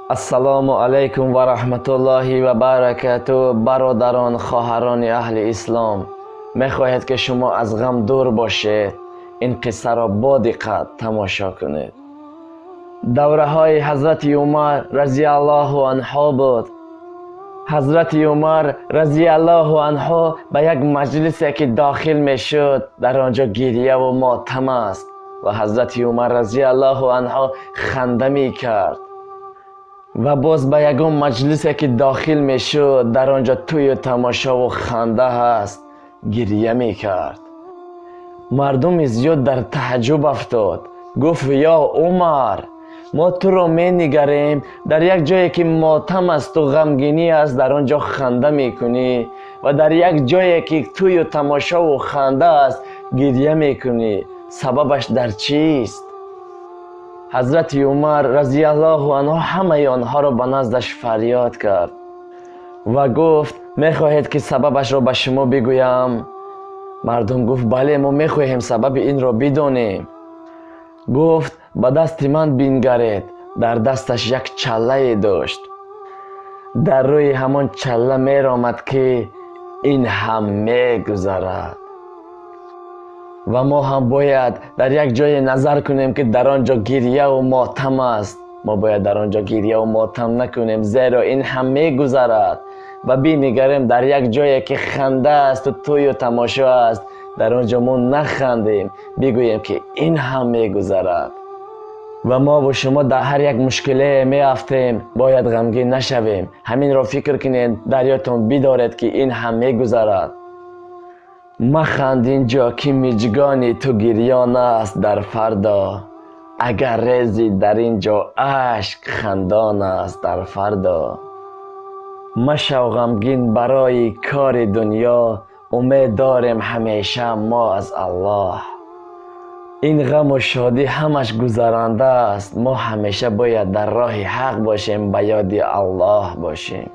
السلام علیکم و رحمت الله و برکاته. برادران خواهران اهل اسلام، میخواهید که شما از غم دور باشید، این قصه را با دقت تماشا کنید. دوره های حضرت عمر رضی الله عنه بود. حضرت عمر رضی الله عنه به یک مجلسی که داخل میشد، در آنجا گریه و ماتم است و حضرت عمر رضی الله عنه خنده می کرد. و باز به یگان مجلسی که داخل می شد، در آنجا توی تماشا و خنده هست، گریه می کرد. مردم زیاد در تعجب افتاد. گفت یا عمر، ما تو را می نگریم، در یک جایی که ماتم است و غمگینی است در آنجا خنده می کنی و در یک جایی که توی تماشا و خنده است گریه می کنی، سببش در چیست؟ حضرت عمر رضی الله عنه همه آنها را به نزدش فریاد کرد و گفت میخواهید که سببش را به شما بگویم؟ مردم گفت بله، ما میخواهیم سبب این را بدانیم. گفت به دست من بنگرید. در دستش یک چله داشت. در روی همان چله میرآمد که این هم میگذرد و ما هم باید در یک جای نظر کنیم که در آنجا گریه و ماتم است. ما باید در آنجا گریه و ماتم نکنیم، زیرا این هم میگذرد. و بنگریم در یک جایی که خنده است و توی و تماشا است، در آنجا ما نخندیم، بگوییم که این هم میگذرد. و ما و شما در هر یک مشکلی میافتیم، باید غمگین نشویم. همین را فکر کنید، در یادتان بدارید که این هم میگذرد. مخند اینجا که میجگانی تو گریان است در فردا، اگر ریزی در اینجا اشک خندان است در فردا. مشو غمگین برای کار دنیا، امید داریم همیشه ما از الله. این غم و شادی همش گذرنده است، ما همیشه باید در راه حق باشیم، به یاد الله باشیم.